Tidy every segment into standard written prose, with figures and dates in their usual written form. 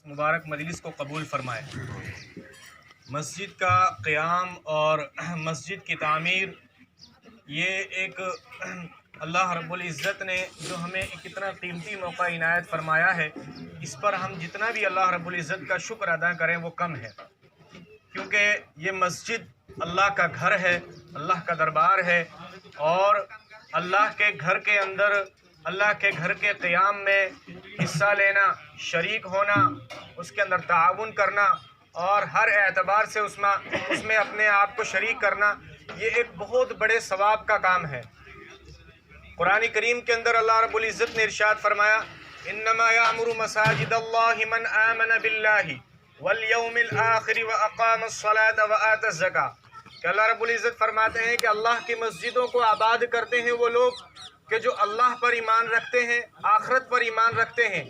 मुबारक मजलिस को कबूल फरमाए। मस्जिद का क़याम और मस्जिद की तामीर ये एक अल्लाह रब्बुल इज़्ज़त ने जो हमें एक इतना कीमती मौका इनायत फरमाया है, इस पर हम जितना भी अल्लाह रब्बुल इज़्ज़त का शुक्र अदा करें वो कम है, क्योंकि ये मस्जिद अल्लाह का घर है, अल्लाह का दरबार है और अल्लाह के घर के अंदर अल्लाह के घर के क़याम में हिस्सा लेना, शरीक होना, उसके अंदर ताउन करना और हर एतबार से उसमें अपने आप को शरीक करना, ये एक बहुत बड़े सवाब का काम है। कुरान करीम के अंदर अल्लाह रब्बुल इज़्ज़त ने इरशाद फरमाया, इन्नमा यामुरु मसाजिदल्लाहि मन आमन बिल्लाहि वल यौमिल आखिर व अक़ामस्सलात व आतज़्ज़का। कि अल्लाह रब्बुल इज़्ज़त फरमाते हैं कि अल्लाह की मस्जिदों को आबाद करते हैं वो लोग कि जो अल्लाह पर ईमान रखते हैं, आखिरत पर ईमान रखते हैं,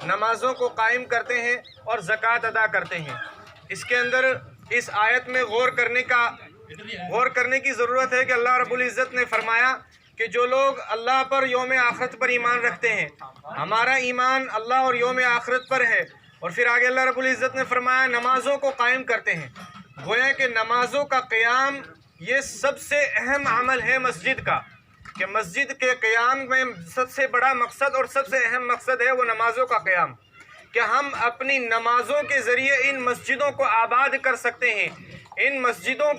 नमाज़ों को कायम करते हैं और ज़कात अदा करते हैं। इसके अंदर इस आयत में गौर करने की ज़रूरत है कि अल्लाह रब्बुल इज़्ज़त ने फरमाया कि जो लोग अल्लाह पर यौम आखिरत पर ईमान रखते हैं, हमारा ईमान अल्लाह और यौम आखिरत पर है, और फिर आगे अल्लाह रब्बुल इज़्ज़त ने फरमाया नमाज़ों को कायम करते हैं। गोया कि नमाज़ों का क़याम ये सबसे अहम अमल है मस्जिद का, कि मस्जिद के क़याम में सबसे बड़ा मकसद और सबसे अहम मकसद है वो नमाज़ों का क़याम, कि हम अपनी नमाज़ों के ज़रिए इन मस्जिदों को आबाद कर सकते हैं। इन मस्जिदों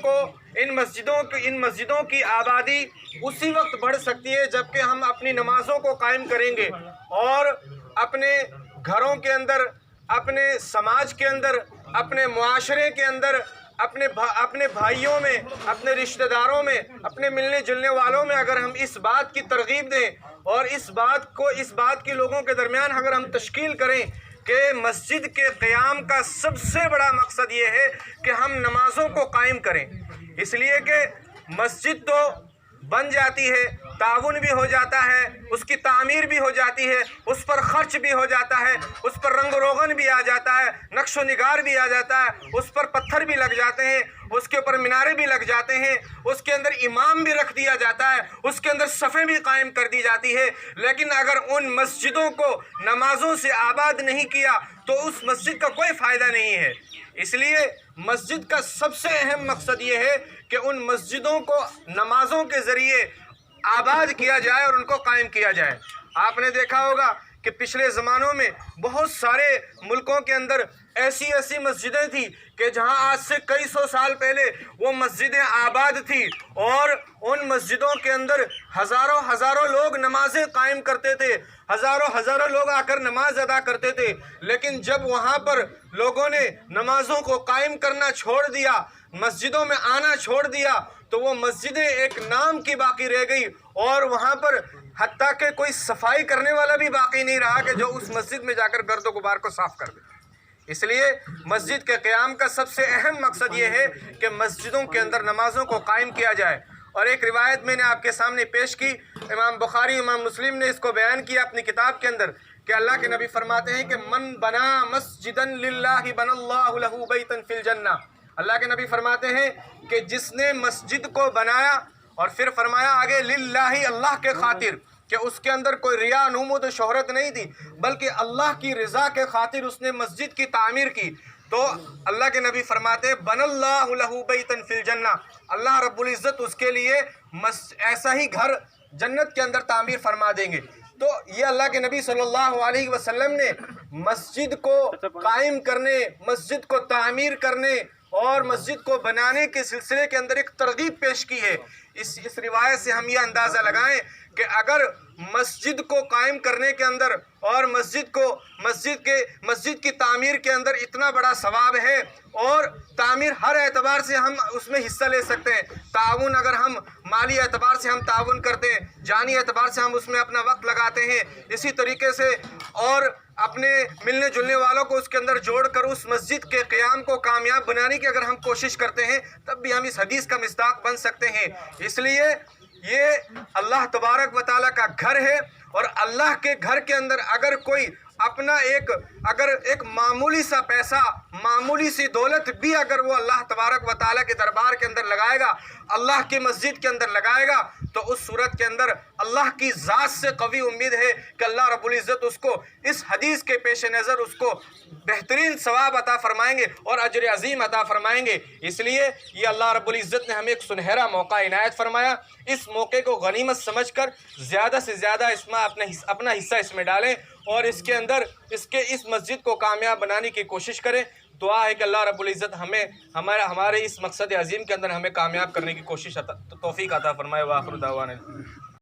की आबादी उसी वक्त बढ़ सकती है जबकि हम अपनी नमाज़ों को कायम करेंगे और अपने घरों के अंदर, अपने समाज के अंदर, अपने मुआशरे के अंदर, अपने भाइयों में, अपने रिश्तेदारों में, अपने मिलने जुलने वालों में अगर हम इस बात की तरगीब दें और इस बात की लोगों के दरमियान अगर हम तश्कील करें कि मस्जिद के क़याम का सबसे बड़ा मकसद ये है कि हम नमाज़ों को कायम करें, इसलिए कि मस्जिद तो बन जाती है, ताउन भी हो जाता है, उसकी तामीर भी हो जाती है, उस पर ख़र्च भी हो जाता है, उस पर रंग रोगन भी आ जाता है, नक्श व निगार भी आ जाता है, उस पर पत्थर भी लग जाते हैं, उसके ऊपर मीनारे भी लग जाते हैं, उसके अंदर इमाम भी रख दिया जाता है, उसके अंदर सफ़ें भी कायम कर दी जाती है। लेकिन अगर उन मस्जिदों को नमाज़ों से आबाद नहीं किया तो उस मस्जिद का कोई फ़ायदा नहीं है। इसलिए मस्जिद का सबसे अहम मकसद ये है कि उन मस्जिदों को नमाज़ों के ज़रिए आबाद किया जाए और उनको कायम किया जाए। आपने देखा होगा कि पिछले ज़मानों में बहुत सारे मुल्कों के अंदर ऐसी मस्जिदें थी कि जहां आज से कई सौ साल पहले वो मस्जिदें आबाद थी और उन मस्जिदों के अंदर हज़ारों लोग नमाज़ें कायम करते थे, हज़ारों लोग आकर नमाज अदा करते थे। लेकिन जब वहां पर लोगों ने नमाज़ों को कायम करना छोड़ दिया, मस्जिदों में आना छोड़ दिया, तो वो मस्जिदें एक नाम की बाकी रह गई और वहाँ पर हत्ता कि कोई सफाई करने वाला भी बाकी नहीं रहा कि जो उस मस्जिद में जाकर गर्द व गुबार को साफ़ कर दे। इसलिए मस्जिद के क़याम का सबसे अहम मकसद ये है कि मस्जिदों के अंदर नमाज़ों को कायम किया जाए। और एक रिवायत मैंने आपके सामने पेश की, इमाम बुखारी, इमाम मुस्लिम ने इसको बयान किया अपनी किताब के अंदर कि अल्लाह के नबी फरमाते हैं कि मन बना मस्जिदन लिल्लाहि बनल्लाहु लहू बैतन फिल जन्ना। अल्लाह के नबी फरमाते हैं कि जिसने मस्जिद को बनाया और फिर फरमाया आगे लिल्लाही, अल्लाह के खातिर, कि उसके अंदर कोई रिया नुमूद शोहरत नहीं थी बल्कि अल्लाह की रज़ा के खातिर उसने मस्जिद की तामीर की, तो अल्लाह के नबी फरमाते बनल्लाहु लहू बैतन फिल जन्ना, अल्लाह रब्बुल इज़्ज़त उसके लिए ऐसा ही घर जन्नत के अंदर तामीर फरमा देंगे। तो ये अल्लाह के नबी सल्लल्लाहु अलैहि वसल्लम ने मस्जिद को कायम करने, मस्जिद को तामीर करने और मस्जिद को बनाने के सिलसिले के अंदर एक तरगीब पेश की है। इस रिवायत से हम ये अंदाज़ा लगाएं कि अगर मस्जिद को कायम करने के अंदर और मस्जिद की तामीर के अंदर इतना बड़ा सवाब है और तामीर हर एतबार से हम उसमें हिस्सा ले सकते हैं। ताउन अगर हम माली एतबार से हम ताउन करते हैं, जानी एतबार से हम उसमें अपना वक्त लगाते हैं, इसी तरीके से और अपने मिलने जुलने वालों को उसके अंदर जोड़कर उस मस्जिद के क़याम को कामयाब बनाने की अगर हम कोशिश करते हैं तब भी हम इस हदीस का मिस्दाक बन सकते हैं। इसलिए ये अल्लाह तबारक व तआला का घर है और अल्लाह के घर के अंदर अगर कोई अपना एक अगर एक मामूली सा पैसा, मामूली सी दौलत भी अगर वो अल्लाह तबारक व तआला के दरबार के अंदर लगाएगा, अल्लाह की मस्जिद के अंदर लगाएगा, तो उस सूरत के अंदर अल्लाह की ज़ात से कवी उम्मीद है कि अल्लाह रब्बुल इज़्ज़त उसको इस हदीस के पेश नज़र उसको बेहतरीन सवाब अता फरमाएंगे और अजर अजीम अता फरमाएंगे। इसलिए ये अल्लाह रब्बुल इज़्ज़त ने हमें एक सुनहरा मौका इनायत फरमाया। इस मौके को गनीमत समझकर ज़्यादा से ज़्यादा इसमें अपना हिस्सा इसमें डालें और इसके अंदर इस मस्जिद को कामयाब बनाने की कोशिश करें। दुआ है कि अल्लाह रब्बुल इज़्ज़त हमें हमारे इस मकसद अज़ीम के अंदर हमें कामयाब करने की कोशिश तौफीक अता फरमाए। व आखिर दावाना।